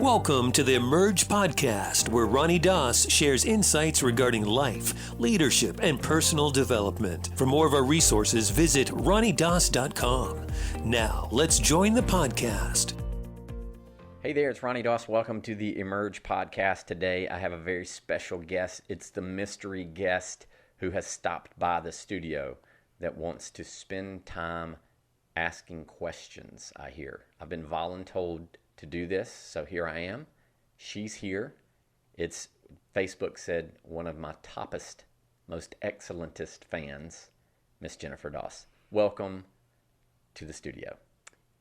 Welcome to the Emerge podcast, where Ronnie Doss shares insights regarding life, leadership, and personal development. For more of our resources, visit ronniedoss.com. Now, let's join the podcast. Hey there, it's Ronnie Doss. Welcome to the Emerge podcast. Today, I have a very special guest. It's the mystery guest who has stopped by the studio that wants to spend time asking questions, I hear. I've been voluntold to do this, so here I am. She's here. It's, Facebook said, one of my toppest, most excellentest fans, Miss Jennifer Doss. Welcome to the studio.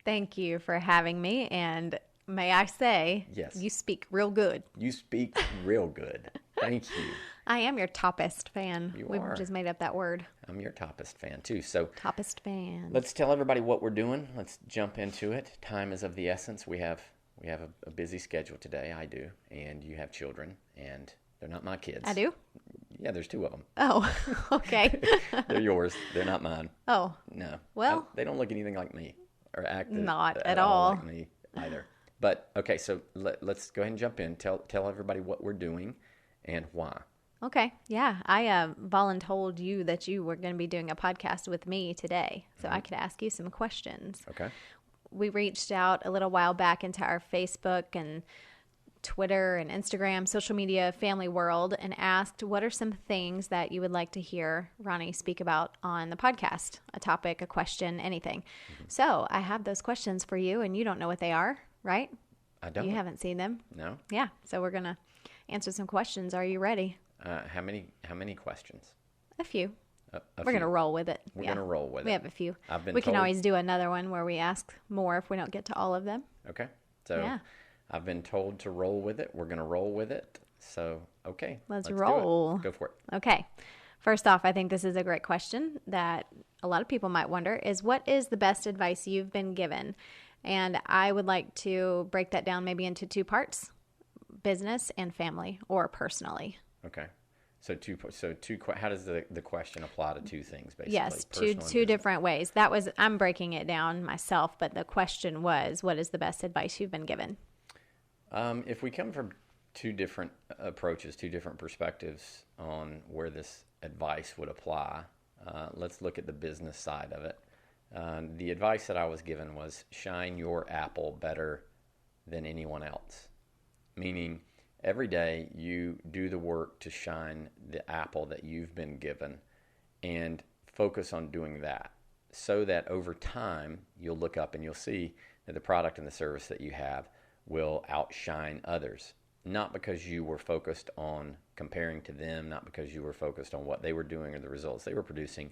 Thank you for having me, and may I say, yes, you speak real good. You speak real good. Thank you. I am your toppest fan. You We've are. just made up that word. I'm your toppest fan, too. So, Toppest fan. let's tell everybody what we're doing. Let's jump into it. Time is of the essence. We have a busy schedule today. I do, and you have children, and they're not my kids. I do? Yeah, there's two of them. Oh, okay. They're yours. They're not mine. Oh, No. Well- They don't look anything like me or act Not at all. like me either. But okay, so let's go ahead and jump in. Tell everybody what we're doing and why. okay. Yeah, I voluntold you that you were going to be doing a podcast with me today, so I could ask you some questions. Okay. We reached out a little while back into our Facebook and Twitter and Instagram, social media, family world, and asked what are some things that you would like to hear Ronnie speak about on the podcast, a topic, a question, anything. So I have those questions for you, and you don't know what they are, right? I don't. You haven't seen them. No. Yeah, so we're going to answer some questions. Are you ready? How many questions? A few. A We're few. going to roll with it. We're Yeah. gonna roll with We it. have a few. I've been We can told- always do another one where we ask more if we don't get to all of them. Okay. So Yeah. I've been told to roll with it. We're gonna roll with it. So okay. Let's do it. roll. Go for it. Okay. First off, I think this is a great question that a lot of people might wonder is what is the best advice you've been given? And I would like to break that down maybe into two parts, business and family or personally. Okay. So how does the question apply to two things basically? Yes, Personal two and two business? different ways. I'm breaking it down myself, but the question was, what is the best advice you've been given? If we come from two different approaches, two different perspectives on where this advice would apply, let's look at the business side of it. The advice that I was given was shine your apple better than anyone else, meaning every day you do the work to shine the apple that you've been given and focus on doing that so that over time you'll look up and you'll see that the product and the service that you have will outshine others. Not because you were focused on comparing to them, not because you were focused on what they were doing or the results they were producing.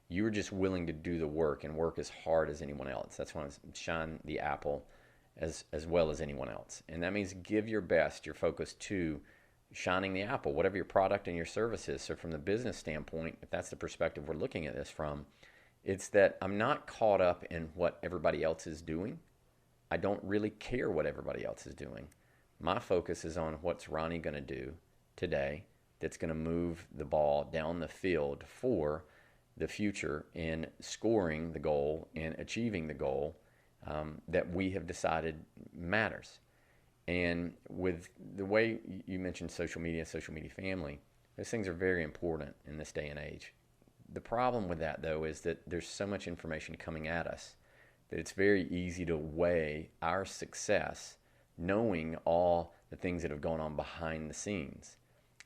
You were just willing to do the work and work as hard as anyone else. That's why I shine the apple as well as anyone else. And that means give your best, your focus to shining the apple, whatever your product and your service is. So from the business standpoint, if that's the perspective we're looking at this from, it's that I'm not caught up in what everybody else is doing. I don't really care what everybody else is doing. My focus is on what's Ronnie going to do today that's going to move the ball down the field for the future in scoring the goal and achieving the goal that we have decided matters. And with the way you mentioned social media family, those things are very important in this day and age. The problem with that, though, is that there's so much information coming at us that it's very easy to weigh our success knowing all the things that have gone on behind the scenes,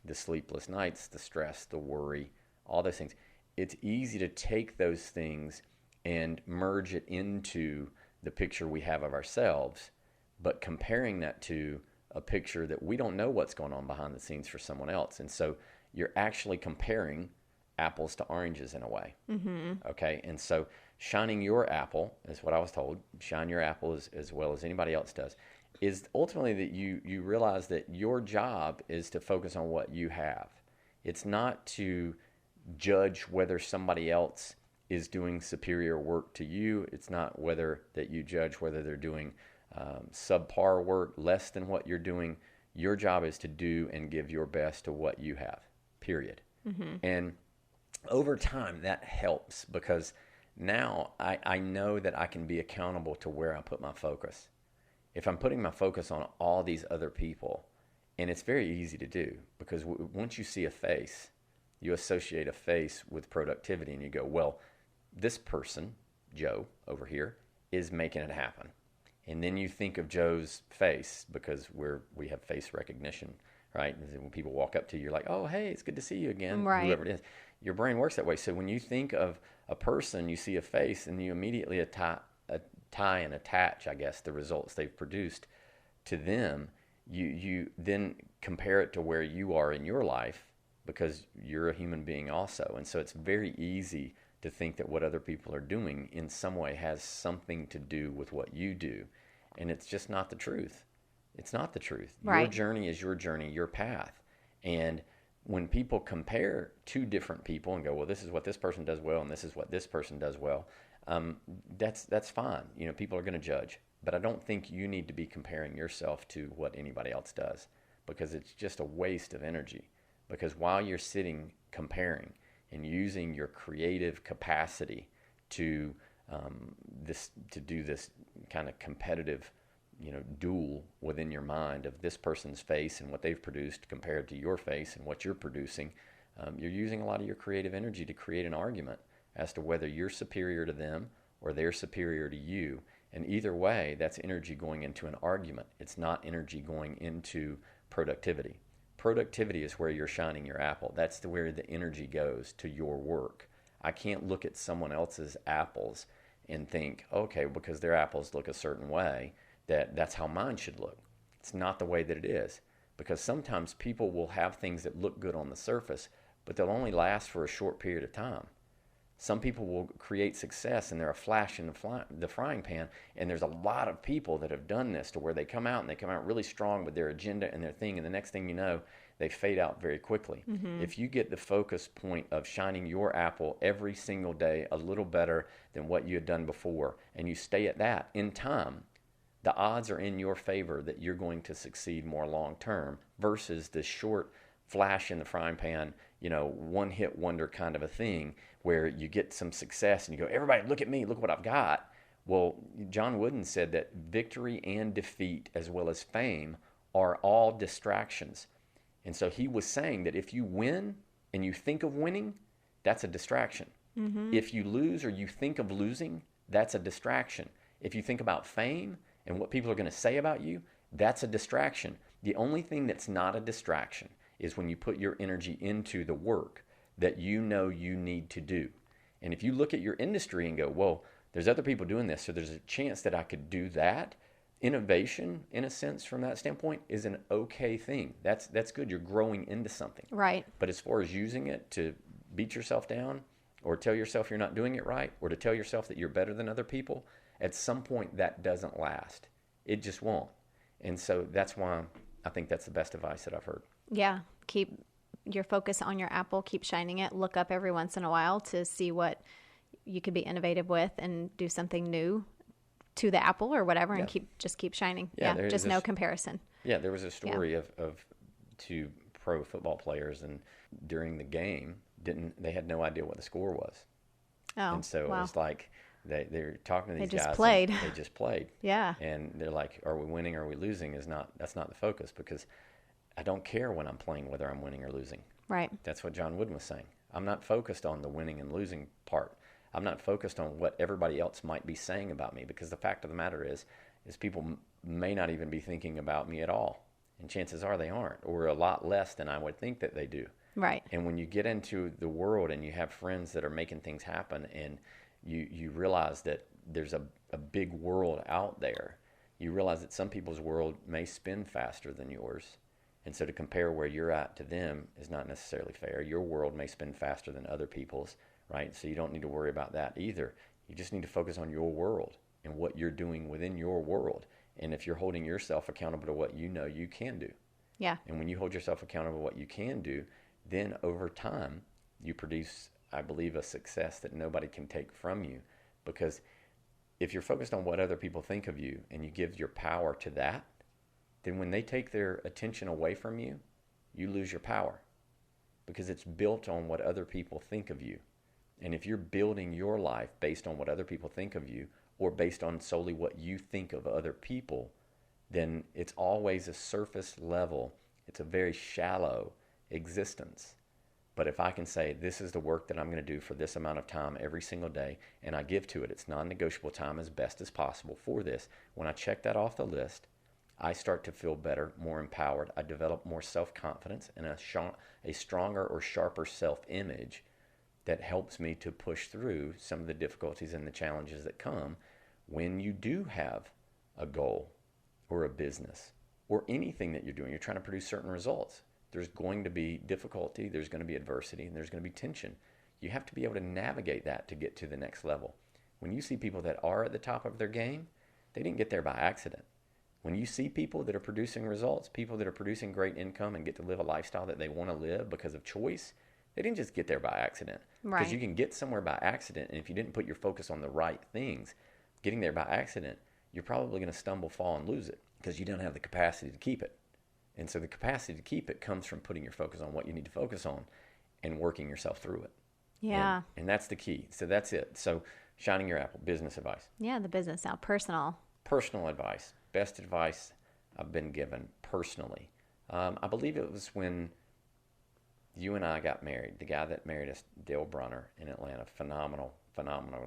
the sleepless nights, the stress, the worry, all those things. It's easy to take those things and merge it into the picture we have of ourselves, but comparing that to a picture that we don't know what's going on behind the scenes for someone else. And so you're actually comparing apples to oranges in a way. Mm-hmm. Okay. And so shining your apple is what I was told. Shine your apple as well as anybody else does. Is ultimately that you realize that your job is to focus on what you have. It's not to judge whether somebody else is doing superior work to you. It's not whether that you judge whether they're doing subpar work, less than what you're doing. Your job is to do and give your best to what you have, period. Mm-hmm. And over time, that helps because now I know that I can be accountable to where I put my focus. If I'm putting my focus on all these other people, and it's very easy to do because once you see a face, you associate a face with productivity and you go, well, this person, Joe over here, is making it happen. And then you think of Joe's face because we have face recognition, right? When people walk up to you, you're like, oh, hey, it's good to see you again, right. Whoever it is. Your brain works that way. So when you think of a person, you see a face, and you immediately tie and attach, I guess, the results they've produced to them. You then compare it to where you are in your life because you're a human being also. And so it's very easy to think that what other people are doing in some way has something to do with what you do. And it's just not the truth. It's not the truth. Right. Your journey is your journey, your path. And when people compare two different people and go, well, this is what this person does well and this is what this person does well, that's fine. People are going to judge. But I don't think you need to be comparing yourself to what anybody else does because it's just a waste of energy. Because while you're sitting comparing and using your creative capacity to do this kind of competitive, duel within your mind of this person's face and what they've produced compared to your face and what you're producing, you're using a lot of your creative energy to create an argument as to whether you're superior to them or they're superior to you. And either way, that's energy going into an argument. It's not energy going into productivity. Productivity is where you're shining your apple. That's where the energy goes to your work. I can't look at someone else's apples and think, okay, because their apples look a certain way, that's how mine should look. It's not the way that it is. Because sometimes people will have things that look good on the surface, but they'll only last for a short period of time. Some people will create success and they're a flash in the frying pan, and there's a lot of people that have done this to where they come out really strong with their agenda and their thing, and the next thing you know, they fade out very quickly. Mm-hmm. If you get the focus point of shining your apple every single day a little better than what you had done before, and you stay at that, in time, the odds are in your favor that you're going to succeed more long term versus the short flash in the frying pan, one hit wonder kind of a thing where you get some success and you go, everybody look at me, look what I've got. Well, John Wooden said that victory and defeat as well as fame are all distractions. And so he was saying that if you win and you think of winning, that's a distraction. Mm-hmm. If you lose or you think of losing, that's a distraction. If you think about fame and what people are going to say about you, that's a distraction. The only thing that's not a distraction is when you put your energy into the work that you know you need to do. And if you look at your industry and go, well, there's other people doing this, so there's a chance that I could do that. Innovation, in a sense, from that standpoint, is an okay thing. That's good. You're growing into something. Right. But as far as using it to beat yourself down or tell yourself you're not doing it right or to tell yourself that you're better than other people, at some point that doesn't last. It just won't. And so that's why I think that's the best advice that I've heard. Yeah. Keep your focus on your apple, keep shining it, look up every once in a while to see what you could be innovative with and do something new to the apple or whatever, and keep shining. Yeah, just no comparison. Yeah, there was a story of two pro football players, and during the game, they had no idea what the score was. Oh, and so it was like they're talking to these guys. They just played. Yeah. And they're like, are we winning or are we losing? That's not the focus, because I don't care when I'm playing whether I'm winning or losing. Right. That's what John Wooden was saying. I'm not focused on the winning and losing part. I'm not focused on what everybody else might be saying about me, because the fact of the matter is people may not even be thinking about me at all. And chances are they aren't, or a lot less than I would think that they do. Right. And when you get into the world and you have friends that are making things happen, and you realize that there's a big world out there, you realize that some people's world may spin faster than yours. And so to compare where you're at to them is not necessarily fair. Your world may spin faster than other people's, right? So you don't need to worry about that either. You just need to focus on your world and what you're doing within your world. And if you're holding yourself accountable to what you know you can do. Yeah. And when you hold yourself accountable to what you can do, then over time you produce, I believe, a success that nobody can take from you. Because if you're focused on what other people think of you and you give your power to that, then when they take their attention away from you, you lose your power, because it's built on what other people think of you. And if you're building your life based on what other people think of you, or based on solely what you think of other people, then it's always a surface level. It's a very shallow existence. But if I can say, this is the work that I'm going to do for this amount of time every single day, and I give to it, it's non-negotiable time as best as possible for this. When I check that off the list, I start to feel better, more empowered. I develop more self-confidence and a stronger or sharper self-image that helps me to push through some of the difficulties and the challenges that come when you do have a goal or a business or anything that you're doing. You're trying to produce certain results. There's going to be difficulty, there's going to be adversity, and there's going to be tension. You have to be able to navigate that to get to the next level. When you see people that are at the top of their game, they didn't get there by accident. When you see people that are producing results, people that are producing great income and get to live a lifestyle that they want to live because of choice, they didn't just get there by accident. Right. Because you can get somewhere by accident, and if you didn't put your focus on the right things, getting there by accident, you're probably going to stumble, fall, and lose it because you don't have the capacity to keep it. And so the capacity to keep it comes from putting your focus on what you need to focus on and working yourself through it. Yeah. And that's the key. So that's it. So shining your apple, business advice. Yeah, the business now, personal. Personal advice. Best advice I've been given personally. I believe it was when you and I got married. The guy that married us, Dale Brunner in Atlanta, phenomenal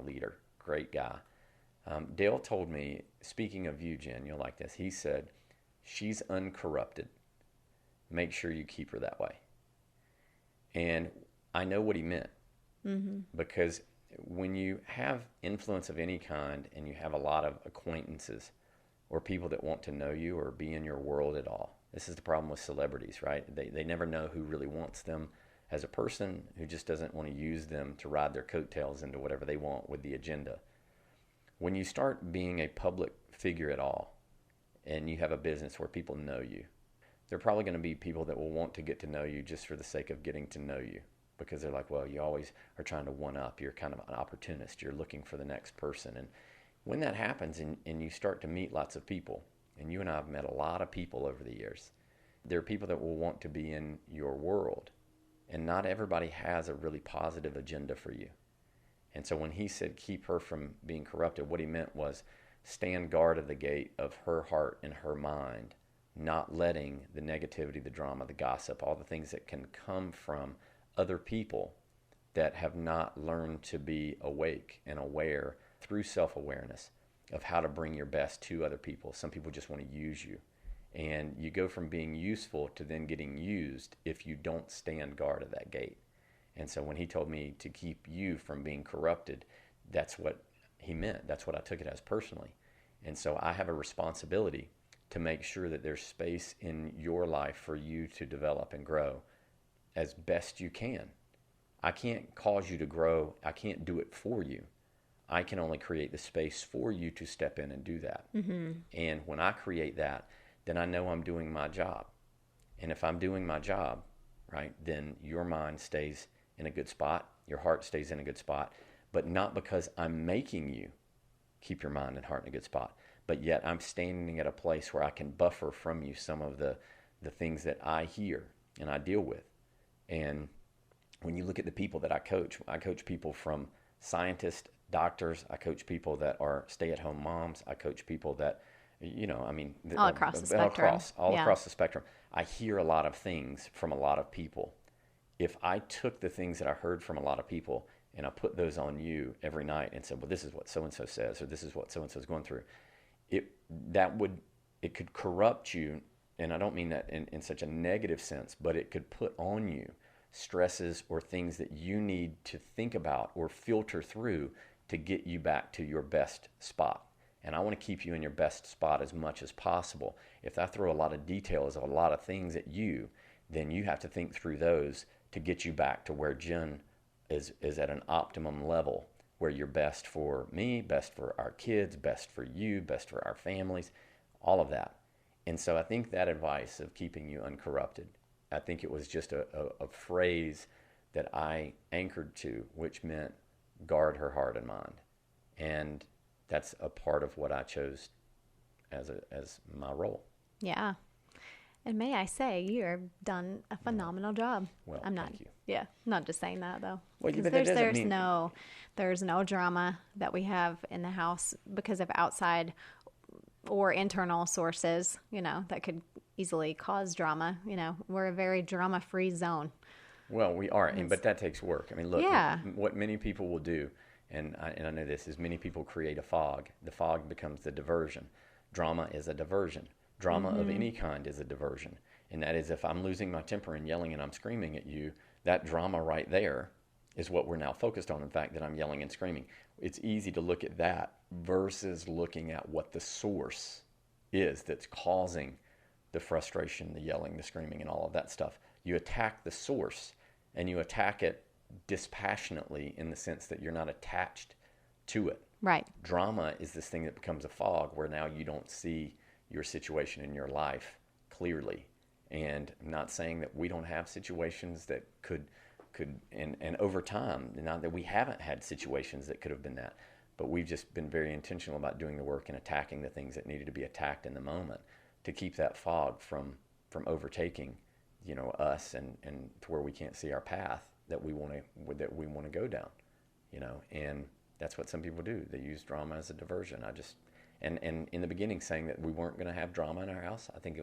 leader, great guy. Dale told me, speaking of you, Jen, you'll like this. He said, she's uncorrupted. Make sure you keep her that way. And I know what he meant. Mm-hmm. Because when you have influence of any kind and you have a lot of acquaintances or people that want to know you or be in your world at all, this is the problem with celebrities, right? They never know who really wants them as a person, who just doesn't want to use them to ride their coattails into whatever they want with the agenda. When you start being a public figure at all, and you have a business where people know you, there are probably going to be people that will want to get to know you just for the sake of getting to know you, because they're like, well, you always are trying to one up. You're kind of an opportunist. You're looking for the next person. And when that happens and you start to meet lots of people, and you and I have met a lot of people over the years, there are people that will want to be in your world. And not everybody has a really positive agenda for you. And so when he said keep her from being corrupted, what he meant was stand guard of the gate of her heart and her mind, not letting the negativity, the drama, the gossip, all the things that can come from other people that have not learned to be awake and aware through self-awareness of how to bring your best to other people. Some people just want to use you. And you go from being useful to then getting used if you don't stand guard of that gate. And so when he told me to keep you from being corrupted, that's what he meant. That's what I took it as personally. And so I have a responsibility to make sure that there's space in your life for you to develop and grow as best you can. I can't cause you to grow. I can't do it for you. I can only create the space for you to step in and do that. Mm-hmm. And when I create that, then I know I'm doing my job. And if I'm doing my job, right, then your mind stays in a good spot, your heart stays in a good spot, but not because I'm making you keep your mind and heart in a good spot, but yet I'm standing at a place where I can buffer from you some of the things that I hear and I deal with. And when you look at the people that I coach people from scientists, doctors, I coach people that are stay-at-home moms, I coach people that, all across the spectrum. Across the spectrum. I hear a lot of things from a lot of people. If I took the things that I heard from a lot of people and I put those on you every night and said, well, this is what so-and-so says, or this is what so-and-so is going through, it could corrupt you. And I don't mean that in such a negative sense, but it could put on you stresses or things that you need to think about or filter through to get you back to your best spot. And I want to keep you in your best spot as much as possible. If I throw a lot of details of a lot of things at you, then you have to think through those to get you back to where Jen is at an optimum level, where you're best for me, best for our kids, best for you, best for our families, all of that. And so I think that advice of keeping you uncorrupted, I think it was just a phrase that I anchored to, which meant guard her heart and mind. And that's a part of what I chose as my role. Yeah. And may I say, you have done a phenomenal job. Well, thank you. Yeah, not just saying that though. Well, because there's no drama that we have in the house because of outside or internal sources, that could easily cause drama. We're a very drama-free zone. Well, we are, but that takes work. I mean, look, Yeah. what many people will do, and I know this, is many people create a fog. The fog becomes the diversion. Drama is a diversion. Drama of any kind is a diversion. And that is, if I'm losing my temper and yelling and I'm screaming at you, that drama right there is what we're now focused on, in fact, that I'm yelling and screaming. It's easy to look at that versus looking at what the source is that's causing the frustration, the yelling, the screaming, and all of that stuff. You attack the source, and you attack it dispassionately in the sense that you're not attached to it. Right. Drama is this thing that becomes a fog where now you don't see your situation in your life clearly. And I'm not saying that we don't have situations that could and over time, not that we haven't had situations that could have been that, but we've just been very intentional about doing the work and attacking the things that needed to be attacked in the moment to keep that fog from overtaking, us and to where we can't see our path that we want to go down, and that's what some people do. They use drama as a diversion. And in the beginning, saying that we weren't going to have drama in our house, I think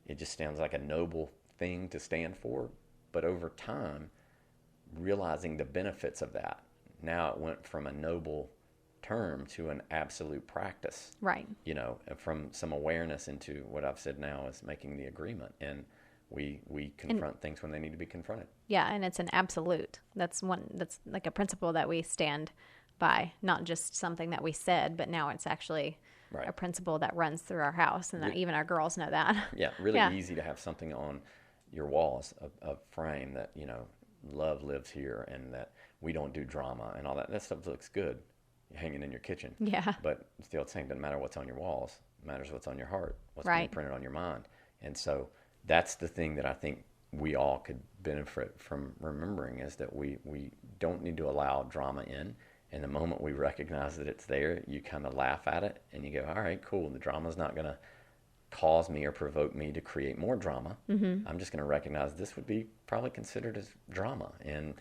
it just sounds like a noble thing to stand for. But over time, realizing the benefits of that, now it went from a noble term to an absolute practice. Right. From some awareness into what I've said now is making the agreement. And we confront things when they need to be confronted. Yeah, and it's an absolute. That's like a principle that we stand by, not just something that we said, but now it's actually a principle that runs through our house, and that even our girls know that. Yeah, really easy to have something on your walls, a frame that, love lives here and that we don't do drama and all that. That stuff looks good hanging in your kitchen. Yeah. But still, it's saying, doesn't matter what's on your walls. It matters what's on your heart, what's being printed on your mind. And so that's the thing that I think we all could benefit from remembering, is that we don't need to allow drama in. And the moment we recognize that it's there, you kind of laugh at it and you go, all right, cool. The drama's not going to cause me or provoke me to create more drama. Mm-hmm. I'm just going to recognize this would be probably considered as drama. And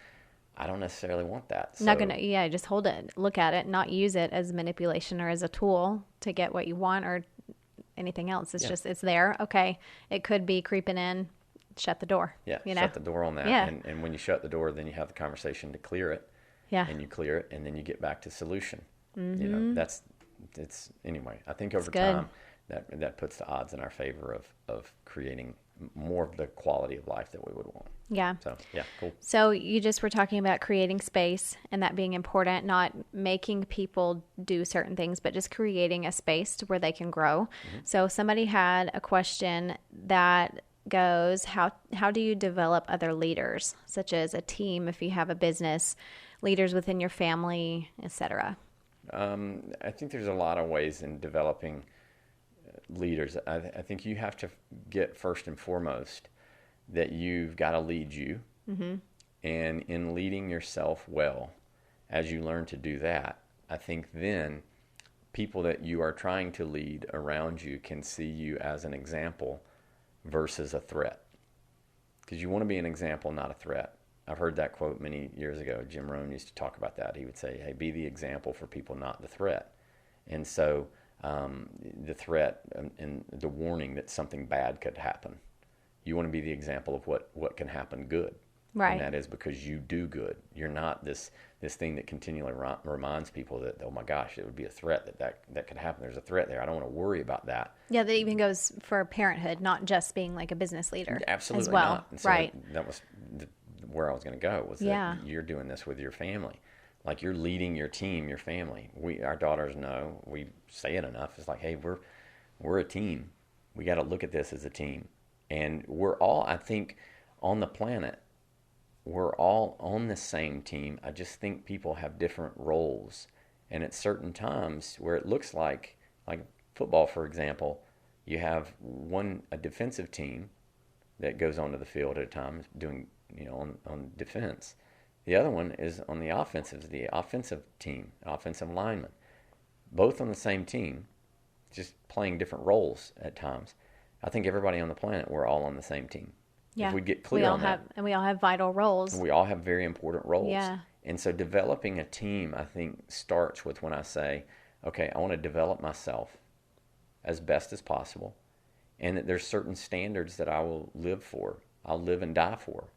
I don't necessarily want that. So, not going to, just hold it, look at it, not use it as manipulation or as a tool to get what you want or anything else. It's just, it's there. Okay. It could be creeping in. Shut the door. Yeah. Shut the door on that. Yeah. And when you shut the door, then you have the conversation to clear it. Yeah. And you clear it, and then you get back to solution. Mm-hmm. Anyway, I think over time that puts the odds in our favor of creating more of the quality of life that we would want. Yeah. So, yeah, cool. So you just were talking about creating space and that being important, not making people do certain things, but just creating a space to where they can grow. Mm-hmm. So somebody had a question that goes, how do you develop other leaders, such as a team if you have a business, leaders within your family, etc.? I think there's a lot of ways in developing leaders. I think you have to get first and foremost that you've got to lead you. Mm-hmm. And in leading yourself well, as you learn to do that, I think then people that you are trying to lead around you can see you as an example versus a threat. Because you want to be an example, not a threat. I've heard that quote many years ago. Jim Rohn used to talk about that. He would say, hey, be the example for people, not the threat. And so the threat and the warning that something bad could happen. You want to be the example of what can happen good. Right. And that is because you do good. You're not this thing that continually reminds people that, oh my gosh, it would be a threat that could happen. There's a threat there. I don't want to worry about that. Yeah, that even goes for parenthood, not just being like a business leader. Absolutely as well. not. And so right. That was where I was going to go, was that you're doing this with your family. Like, you're leading your team, your family. Our daughters know, we say it enough. It's like, hey, we're a team. We got to look at this as a team. And we're all, I think, on the planet, we're all on the same team. I just think people have different roles. And at certain times where it looks like football, for example, you have a defensive team that goes onto the field at a time doing, on defense. The other one is on the offensive team, offensive lineman. Both on the same team, just playing different roles at times. I think everybody on the planet, we're all on the same team. Yeah. If we get clear on that. And we all have vital roles. We all have very important roles. Yeah. And so developing a team, I think, starts with when I say, okay, I want to develop myself. as best as possible, and that there's certain standards that I will live for. I'll live and die for,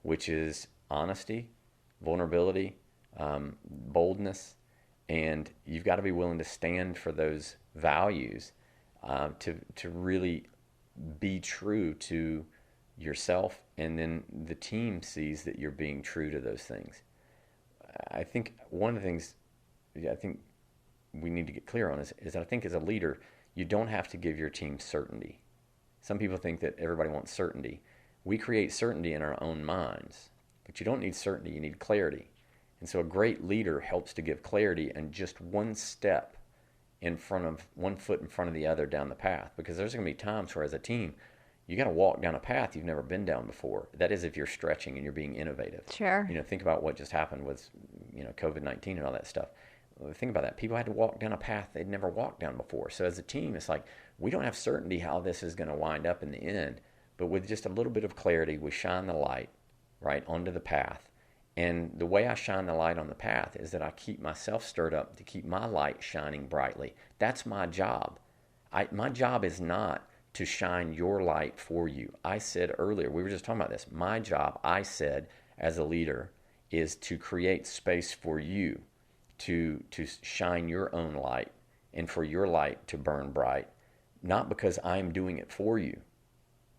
which is honesty, vulnerability, boldness, and you've got to be willing to stand for those values to really be true to yourself, and then the team sees that you're being true to those things. I think one of the things I think we need to get clear on is that I think as a leader, you don't have to give your team certainty. Some people think that everybody wants certainty. We create certainty in our own minds, but you don't need certainty, you need clarity. And so a great leader helps to give clarity and just one foot in front of the other down the path, because there's going to be times where as a team, you got to walk down a path you've never been down before. That is if you're stretching and you're being innovative. Sure. Think about what just happened with, COVID-19 and all that stuff. Think about that. People had to walk down a path they'd never walked down before. So as a team, it's like we don't have certainty how this is going to wind up in the end, but with just a little bit of clarity, we shine the light right onto the path. And the way I shine the light on the path is that I keep myself stirred up to keep my light shining brightly. That's my job. My job is not to shine your light for you. I said earlier, we were just talking about this. My job, I said, as a leader, is to create space for you to shine your own light and for your light to burn bright, not because I'm doing it for you,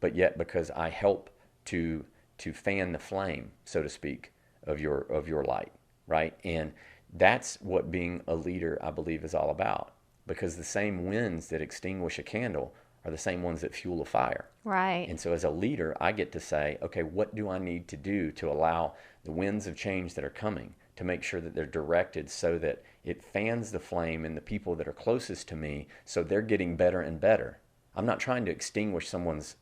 but yet because I help to fan the flame, so to speak, of your light, right? And that's what being a leader, I believe, is all about, because the same winds that extinguish a candle are the same ones that fuel a fire. Right. And so as a leader, I get to say, okay, what do I need to do to allow the winds of change that are coming to make sure that they're directed so that it fans the flame in the people that are closest to me so they're getting better and better. I'm not trying to extinguish someone's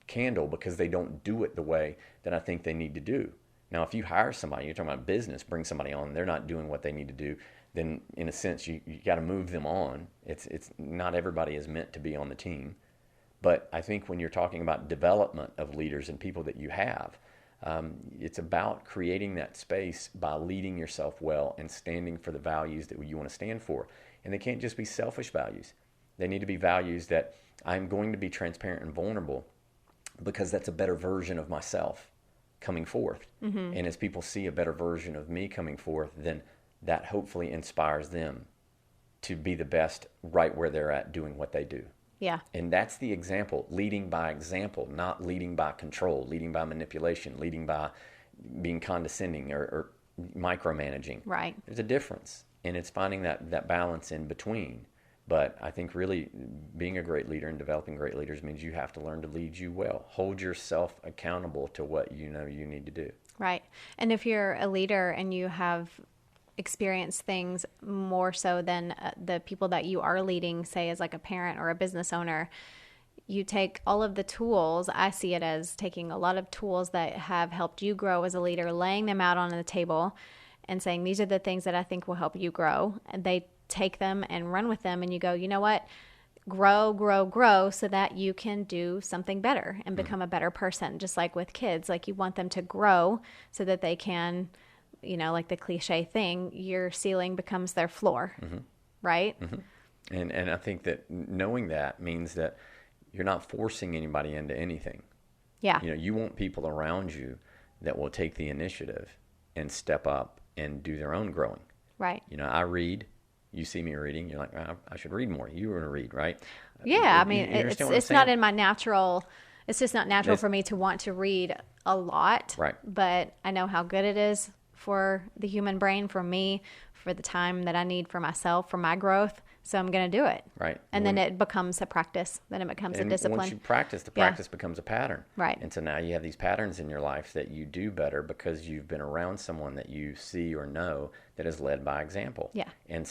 candle because they don't do it the way that I think they need to do. Now, if you hire somebody, you're talking about business, bring somebody on, they're not doing what they need to do, then in a sense you got to move them on. It's not everybody is meant to be on the team. But I think when you're talking about development of leaders and people that you have, it's about creating that space by leading yourself well and standing for the values that you want to stand for. And they can't just be selfish values. They need to be values that I'm going to be transparent and vulnerable because that's a better version of myself coming forth. Mm-hmm. And as people see a better version of me coming forth, then that hopefully inspires them to be the best right where they're at doing what they do. Yeah. And that's the example, leading by example, not leading by control, leading by manipulation, leading by being condescending or micromanaging. Right. There's a difference, and it's finding that balance in between. But I think really being a great leader and developing great leaders means you have to learn to lead you well. Hold yourself accountable to what you know you need to do. Right. And if you're a leader and you have experience things more so than the people that you are leading, say as like a parent or a business owner, you take all of the tools. I see it as taking a lot of tools that have helped you grow as a leader, laying them out on the table and saying, these are the things that I think will help you grow. And they take them and run with them, and you go, you know what? Grow so that you can do something better and become a better person. Just like with kids, like you want them to grow so that they can, like the cliche thing, your ceiling becomes their floor, right? Mm-hmm. And I think that knowing that means that you're not forcing anybody into anything. Yeah. You want people around you that will take the initiative and step up and do their own growing. Right. I read. You see me reading, you're like, I should read more. You want to read, right? Yeah, I mean, it's not in my natural. It's just not natural It's, for me to want to read a lot. Right. But I know how good it is for the human brain, for me, for the time that I need for myself, for my growth. So I'm going to do it. Right. And then it becomes a practice. Then it becomes a discipline. Once you practice, the practice becomes a pattern. Right. And so now you have these patterns in your life that you do better because you've been around someone that you see or know that is led by example. Yeah. And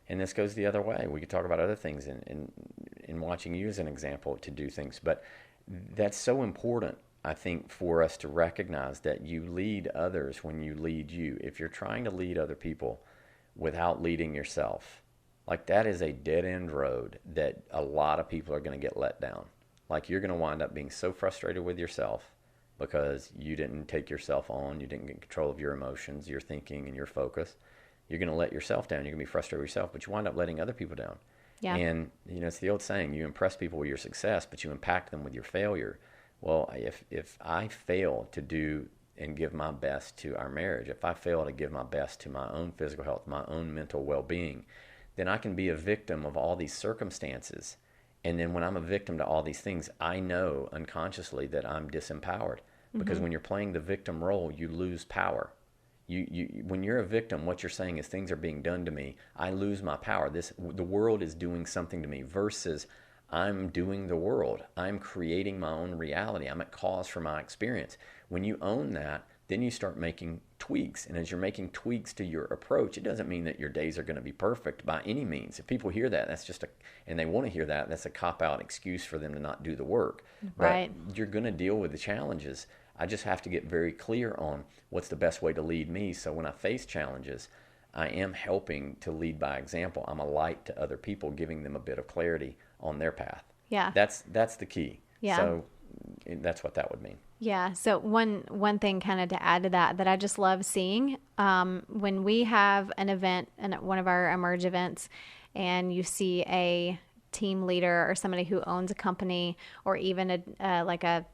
this goes the other way. We could talk about other things in watching you as an example to do things. But that's so important, I think, for us to recognize that you lead others when you lead you. If you're trying to lead other people without leading yourself, like that is a dead-end road that a lot of people are going to get let down. Like you're going to wind up being so frustrated with yourself because you didn't take yourself on, you didn't get control of your emotions, your thinking, and your focus. You're going to let yourself down. You're going to be frustrated with yourself, but you wind up letting other people down. Yeah. And, it's the old saying, you impress people with your success, but you impact them with your failure. Well, if I fail to do and give my best to our marriage, if I fail to give my best to my own physical health, my own mental well-being, then I can be a victim of all these circumstances. And then when I'm a victim to all these things, I know unconsciously that I'm disempowered. Because when you're playing the victim role, you lose power. When you're a victim, what you're saying is things are being done to me. I lose my power. The world is doing something to me versus I'm doing the world. I'm creating my own reality. I'm at cause for my experience. When you own that, then you start making tweaks. And as you're making tweaks to your approach, it doesn't mean that your days are going to be perfect by any means. If people hear that, and they want to hear that, that's a cop-out excuse for them to not do the work. Right. But you're going to deal with the challenges. I just have to get very clear on what's the best way to lead me. So when I face challenges, I am helping to lead by example. I'm a light to other people, giving them a bit of clarity on their path. Yeah. That's the key. Yeah. So that's what that would mean. Yeah. So one thing kind of to add to that I just love seeing, when we have an event and one of our Emerge events, and you see a team leader or somebody who owns a company, or even a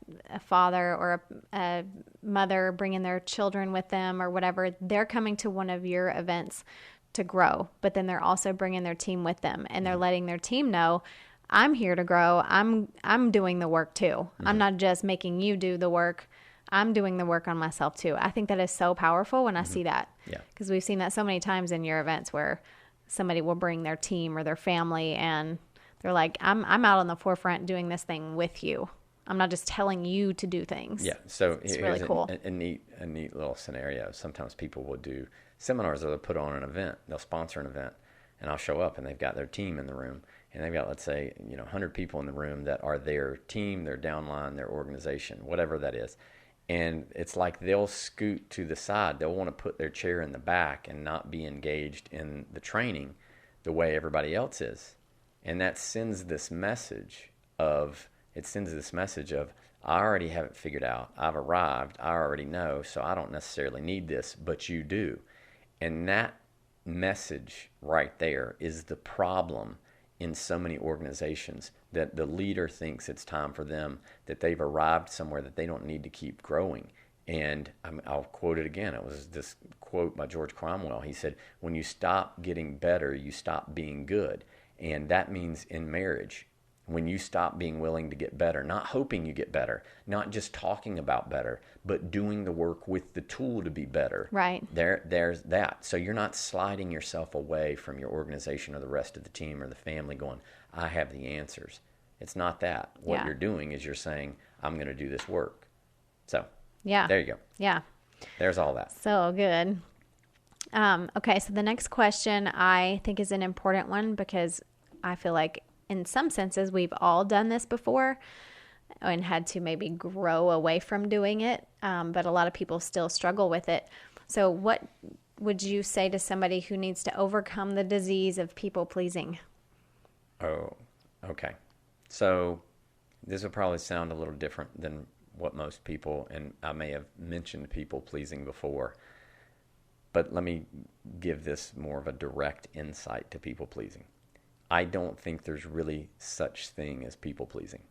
father or a mother bringing their children with them or whatever, they're coming to one of your events to grow, but then they're also bringing their team with them, and they're letting their team know, I'm here to grow. I'm doing the work too. I'm not just making you do the work. I'm doing the work on myself too. I think that is so powerful when I see that. Yeah. Because we've seen that so many times in your events where somebody will bring their team or their family, and they're like, I'm out on the forefront doing this thing with you. I'm not just telling you to do things. Yeah. So it's really cool. a neat little scenario. Sometimes people will do seminars, or they'll put on an event. They'll sponsor an event, and I'll show up, and they've got their team in the room. And they've got, let's say, 100 people in the room that are their team, their downline, their organization, whatever that is. And it's like they'll scoot to the side. They'll want to put their chair in the back and not be engaged in the training the way everybody else is. And that sends this message of, I already have it figured out. I've arrived. I already know, so I don't necessarily need this, but you do. And that message right there is the problem in so many organizations, that the leader thinks it's time for them, that they've arrived somewhere that they don't need to keep growing. And I'll quote it again. It was this quote by George Cromwell. He said, when you stop getting better, you stop being good. And that means in marriage, when you stop being willing to get better, not hoping you get better, not just talking about better, but doing the work with the tool to be better. Right. There's that. So you're not sliding yourself away from your organization or the rest of the team or the family going, I have the answers. It's not that. What you're doing is you're saying, I'm going to do this work. So there you go. Yeah. There's all that. So good. Okay. So the next question I think is an important one, because I feel like in some senses, we've all done this before and had to maybe grow away from doing it. But a lot of people still struggle with it. So what would you say to somebody who needs to overcome the disease of people pleasing? Oh, okay. So this will probably sound a little different than what most people, and I may have mentioned people pleasing before, but let me give this more of a direct insight to people pleasing. I don't think there's really such thing as people pleasing.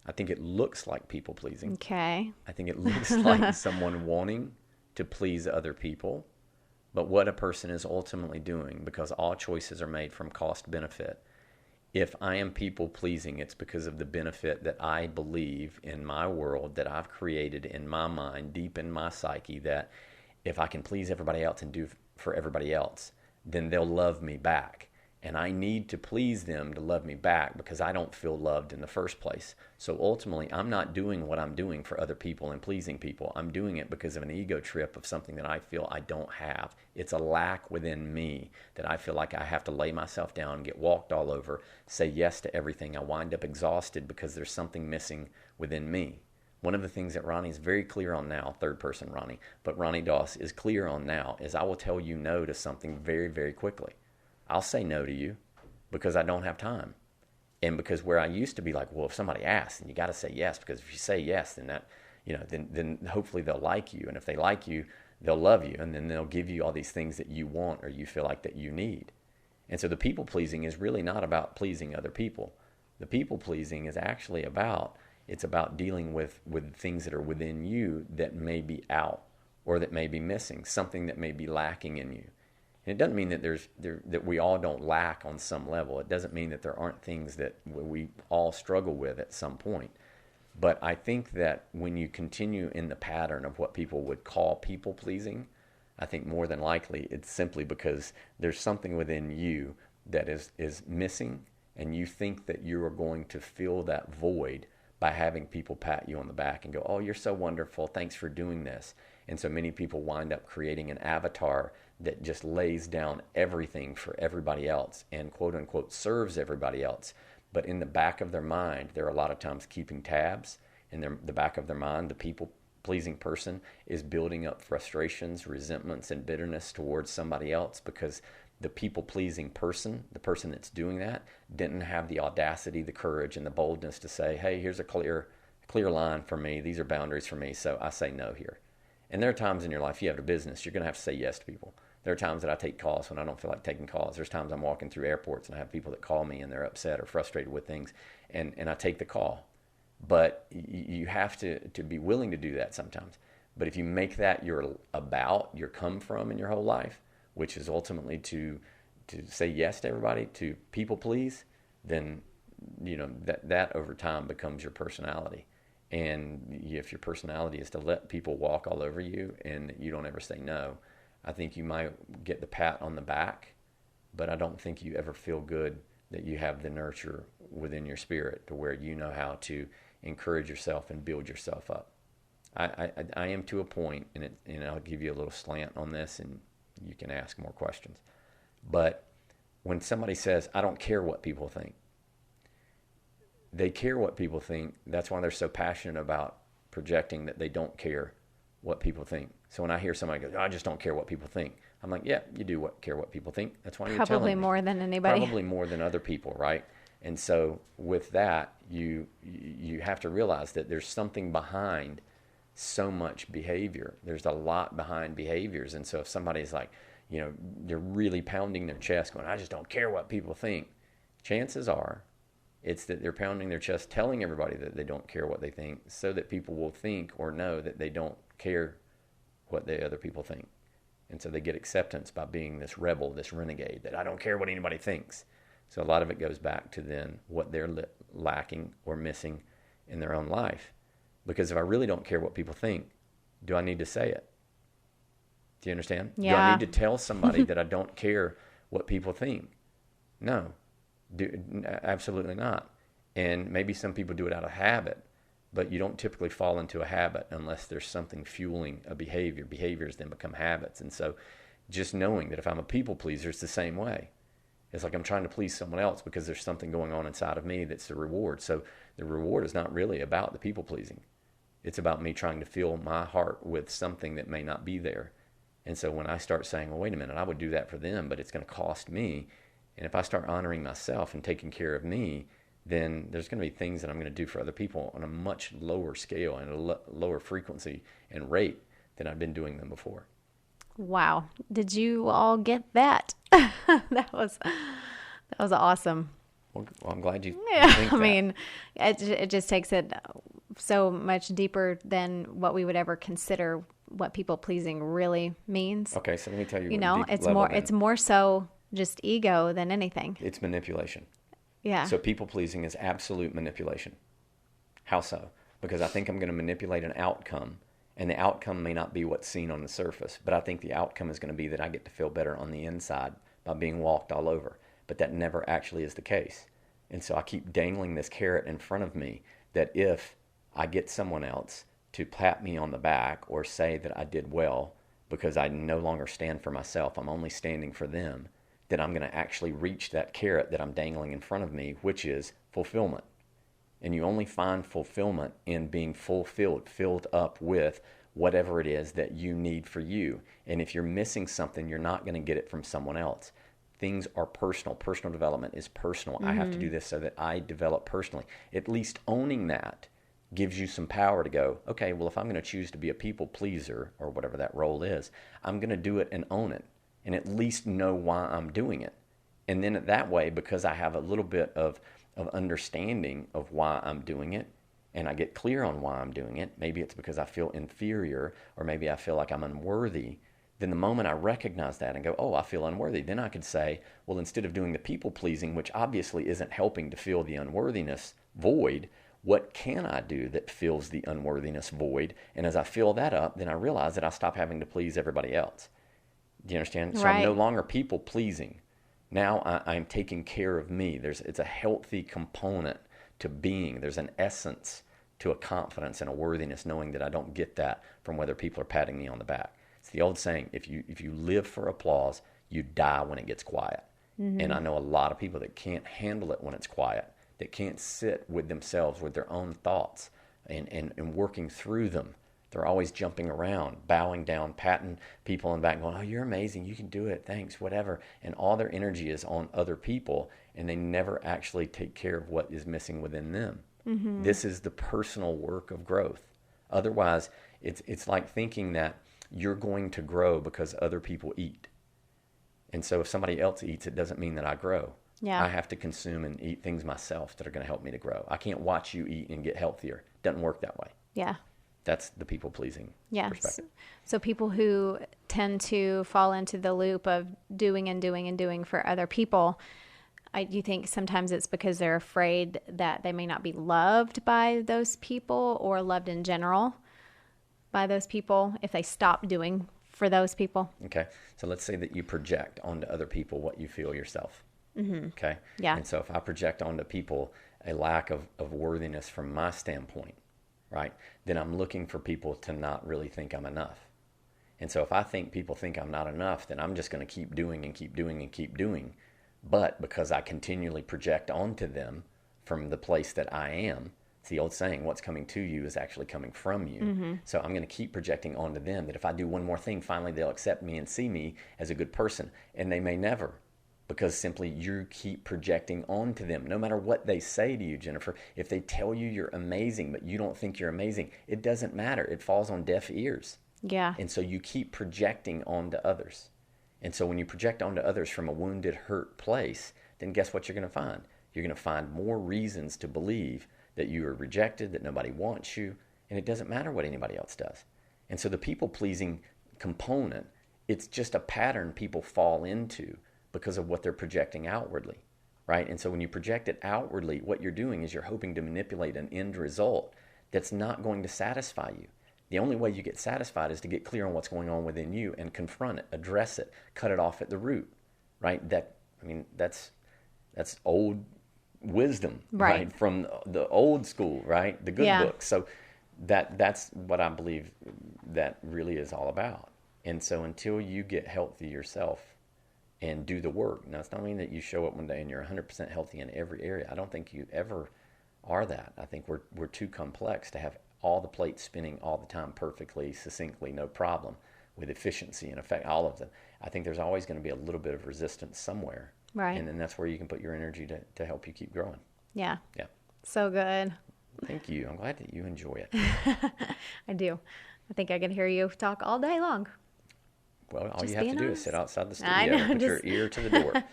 I think it looks like people pleasing. Okay. I think it looks like someone wanting to please other people, but what a person is ultimately doing, because all choices are made from cost benefit. If I am people pleasing, it's because of the benefit that I believe in my world, that I've created in my mind, deep in my psyche, that if I can please everybody else and do for everybody else, then they'll love me back. And I need to please them to love me back, because I don't feel loved in the first place. So ultimately, I'm not doing what I'm doing for other people and pleasing people. I'm doing it because of an ego trip of something that I feel I don't have. It's a lack within me that I feel like I have to lay myself down, get walked all over, say yes to everything. I wind up exhausted because there's something missing within me. One of the things that Ronnie's very clear on now, third person Ronnie, but Ronnie Doss is clear on now, is I will tell you no to something very, very quickly. I'll say no to you because I don't have time. And because where I used to be like, well, if somebody asks, then you got to say yes, because if you say yes, then that, then hopefully they'll like you. And if they like you, they'll love you. And then they'll give you all these things that you want or you feel like that you need. And so the people pleasing is really not about pleasing other people. The people pleasing is actually it's about dealing with things that are within you that may be out or that may be missing, something that may be lacking in you. And it doesn't mean that that we all don't lack on some level. It doesn't mean that there aren't things that we all struggle with at some point. But I think that when you continue in the pattern of what people would call people pleasing, I think more than likely it's simply because there's something within you that is missing, and you think that you are going to fill that void by having people pat you on the back and go, oh, you're so wonderful, thanks for doing this. And so many people wind up creating an avatar that just lays down everything for everybody else and quote unquote serves everybody else. But in the back of their mind, they're a lot of times keeping tabs. In the back of their mind, the people-pleasing person is building up frustrations, resentments, and bitterness towards somebody else because the people-pleasing person, the person that's doing that, didn't have the audacity, the courage, and the boldness to say, hey, here's a clear line for me. These are boundaries for me, so I say no here. And there are times in your life you have a business, you're going to have to say yes to people. There are times that I take calls when I don't feel like taking calls. There's times I'm walking through airports and I have people that call me and they're upset or frustrated with things, and I take the call. But you have to be willing to do that sometimes. But if you make that your come from in your whole life, which is ultimately to say yes to everybody, to people please, then that over time becomes your personality. And if your personality is to let people walk all over you and you don't ever say no, I think you might get the pat on the back, but I don't think you ever feel good that you have the nurture within your spirit to where you know how to encourage yourself and build yourself up. I am to a point, and I'll give you a little slant on this, and you can ask more questions. But when somebody says, I don't care what people think, they care what people think. That's why they're so passionate about projecting that they don't care what people think. So when I hear somebody go, I just don't care what people think, I'm like, yeah, you do care what people think. That's why you're telling me. Probably more than anybody. Probably more than other people, right? And so with that, you have to realize that there's something behind so much behavior. There's a lot behind behaviors. And so if somebody's like, they're really pounding their chest going, I just don't care what people think, chances are it's that they're pounding their chest telling everybody that they don't care what they think so that people will think or know that they don't care what the other people think. And so they get acceptance by being this rebel, this renegade, that I don't care what anybody thinks. So a lot of it goes back to then what they're lacking or missing in their own life. Because if I really don't care what people think, do I need to say it? Do you understand? Yeah. Do I need to tell somebody that I don't care what people think? No, absolutely not. And maybe some people do it out of habit, but you don't typically fall into a habit unless there's something fueling a behavior. Behaviors then become habits. And so just knowing that if I'm a people pleaser, it's the same way. It's like I'm trying to please someone else because there's something going on inside of me that's the reward. So the reward is not really about the people pleasing. It's about me trying to fill my heart with something that may not be there. And so when I start saying, well, wait a minute, I would do that for them, but it's going to cost me. And if I start honoring myself and taking care of me, then there's going to be things that I'm going to do for other people on a much lower scale and a lower frequency and rate than I've been doing them before. Wow. Did you all get that? That was awesome. Well, I'm glad you Yeah, think that. I mean, it just takes it so much deeper than what we would ever consider what people pleasing really means. Okay, so let me tell you. It's more so just ego than anything. It's manipulation. Yeah. So people pleasing is absolute manipulation. How so? Because I think I'm going to manipulate an outcome, and the outcome may not be what's seen on the surface, but I think the outcome is going to be that I get to feel better on the inside by being walked all over. But that never actually is the case. And so I keep dangling this carrot in front of me that if I get someone else to pat me on the back or say that I did well because I no longer stand for myself, I'm only standing for them, then I'm going to actually reach that carrot that I'm dangling in front of me, which is fulfillment. And you only find fulfillment in being fulfilled, filled up with whatever it is that you need for you. And if you're missing something, you're not going to get it from someone else. Things are personal. Personal development is personal. Mm-hmm. I have to do this so that I develop personally. At least owning that gives you some power to go, okay, well, if I'm going to choose to be a people pleaser or whatever that role is, I'm going to do it and own it and at least know why I'm doing it. And then that way, because I have a little bit of understanding of why I'm doing it, and I get clear on why I'm doing it, maybe it's because I feel inferior, or maybe I feel like I'm unworthy, then the moment I recognize that and go, oh, I feel unworthy, then I could say, well, instead of doing the people-pleasing, which obviously isn't helping to fill the unworthiness void, what can I do that fills the unworthiness void? And as I fill that up, then I realize that I stop having to please everybody else. Do you understand? So I'm no longer people-pleasing. Now I'm taking care of me. It's a healthy component to being. There's an essence to a confidence and a worthiness, knowing that I don't get that from whether people are patting me on the back. It's the old saying, if you live for applause, you die when it gets quiet. Mm-hmm. And I know a lot of people that can't handle it when it's quiet, that can't sit with themselves, with their own thoughts, and working through them. They're always jumping around, bowing down, patting people on the back, going, oh, you're amazing, you can do it, thanks, whatever. And all their energy is on other people, and they never actually take care of what is missing within them. Mm-hmm. This is the personal work of growth. Otherwise, it's like thinking that you're going to grow because other people eat. And so if somebody else eats, it doesn't mean that I grow. Yeah. I have to consume and eat things myself that are going to help me to grow. I can't watch you eat and get healthier. It doesn't work that way. Yeah. That's the people-pleasing perspective. So people who tend to fall into the loop of doing and doing and doing for other people, you think sometimes it's because they're afraid that they may not be loved by those people or loved in general by those people if they stop doing for those people? Okay. So let's say that you project onto other people what you feel yourself. Mm-hmm. Okay. Yeah. And so if I project onto people a lack of worthiness from my standpoint, right, then I'm looking for people to not really think I'm enough. And so if I think people think I'm not enough, then I'm just going to keep doing and keep doing and keep doing. But because I continually project onto them from the place that I am, it's the old saying, what's coming to you is actually coming from you. Mm-hmm. So I'm going to keep projecting onto them that if I do one more thing, finally they'll accept me and see me as a good person. And they may never, because simply you keep projecting onto them. No matter what they say to you, Jennifer, if they tell you you're amazing, but you don't think you're amazing, it doesn't matter. It falls on deaf ears. Yeah. And so you keep projecting onto others. And so when you project onto others from a wounded, hurt place, then guess what you're going to find? You're going to find more reasons to believe that you are rejected, that nobody wants you, and it doesn't matter what anybody else does. And so the people-pleasing component, it's just a pattern people fall into because of what they're projecting outwardly, right? And so when you project it outwardly, what you're doing is you're hoping to manipulate an end result that's not going to satisfy you. The only way you get satisfied is to get clear on what's going on within you and confront it, address it, cut it off at the root, right? That's old wisdom, right? From the old school, right? The good books. So that's what I believe that really is all about. And so until you get healthy yourself and do the work, now it's not mean that you show up one day and you're 100% healthy in every area. I don't think you ever are that. I think we're too complex to have all the plates spinning all the time perfectly, succinctly, no problem, with efficiency and effect, all of them. I think there's always going to be a little bit of resistance somewhere. Right. And then that's where you can put your energy to help you keep growing. Yeah. Yeah. So good. Thank you. I'm glad that you enjoy it. I do. I think I can hear you talk all day long. Well, all you have to do is sit outside the studio and put your ear to the door.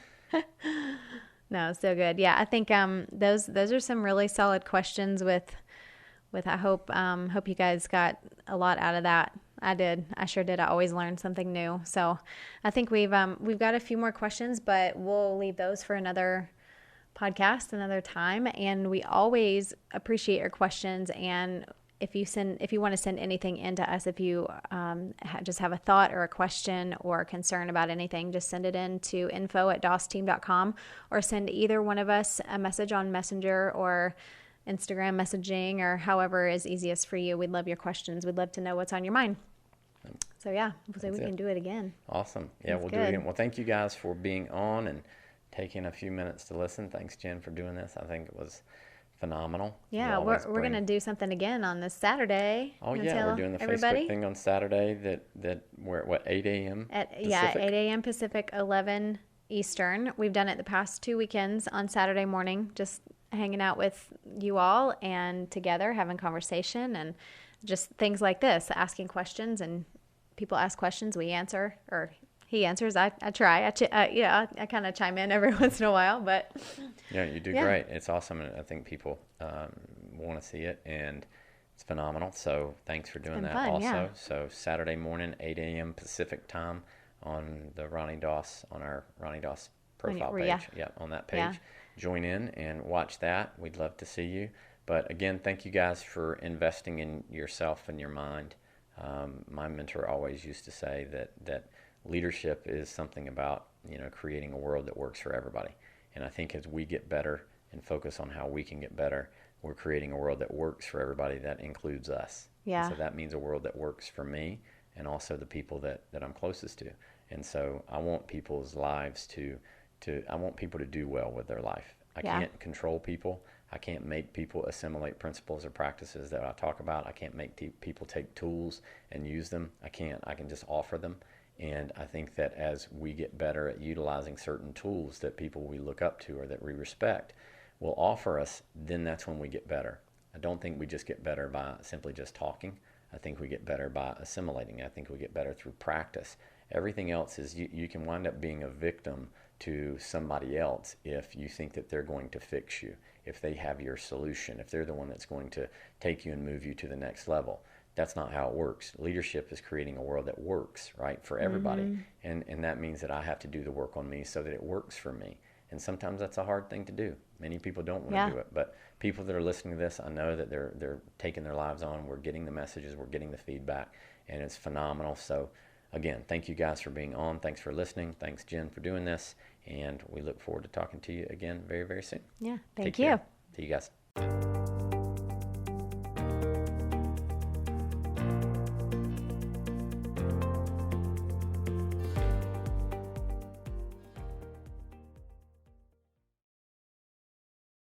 No, so good. Yeah, I think those are some really solid questions with I hope you guys got a lot out of that. I did. I sure did. I always learn something new. So I think we've got a few more questions, but we'll leave those for another podcast, another time. And we always appreciate your questions. And if you want to send anything into us, if you just have a thought or a question or concern about anything, just send it in to info@dosteam.com or send either one of us a message on Messenger or Instagram messaging or however is easiest for you. We'd love your questions. We'd love to know what's on your mind. So yeah, so we can do it again. Awesome. Yeah, we'll do it again. Well, thank you guys for being on and taking a few minutes to listen. Thanks, Jen, for doing this. I think it was phenomenal. Yeah, we're going to do something again on this Saturday. Oh yeah, we're doing the Facebook thing on Saturday that we're at 8 a.m. Yeah, 8 a.m. Pacific, 11 Eastern. We've done it the past 2 weekends on Saturday morning, just hanging out with you all and together having conversation and just things like this, asking questions, and people ask questions, we answer, or he answers. I try. I kind of chime in every once in a while, but yeah, you do great. It's awesome, and I think people want to see it, and it's phenomenal. So thanks for doing that. Fun, also, yeah. so Saturday morning, 8 a.m. Pacific time on the Ronnie Doss on our Ronnie Doss profile page. Yeah, on that page. Yeah. Join in and watch that. We'd love to see you. But again, thank you guys for investing in yourself and your mind. My mentor always used to say that leadership is something about creating a world that works for everybody. And I think as we get better and focus on how we can get better, we're creating a world that works for everybody. That includes us. Yeah. And so that means a world that works for me and also the people that I'm closest to. And so I want people's lives I want people to do well with their life. I can't control people. I can't make people assimilate principles or practices that I talk about. I can't make people take tools and use them. I can't. I can just offer them. And I think that as we get better at utilizing certain tools that people we look up to or that we respect will offer us, then that's when we get better. I don't think we just get better by simply just talking. I think we get better by assimilating. I think we get better through practice. Everything else is you can wind up being a victim to somebody else if you think that they're going to fix you, if they have your solution, if they're the one that's going to take you and move you to the next level. That's not how it works. Leadership is creating a world that works, right, for everybody. Mm-hmm. And that means that I have to do the work on me so that it works for me. And sometimes that's a hard thing to do. Many people don't want to do it. But people that are listening to this, I know that they're taking their lives on. We're getting the messages. We're getting the feedback. And it's phenomenal. So, again, thank you guys for being on. Thanks for listening. Thanks, Jen, for doing this. And we look forward to talking to you again very, very soon. Yeah, thank Take you. care. See you guys.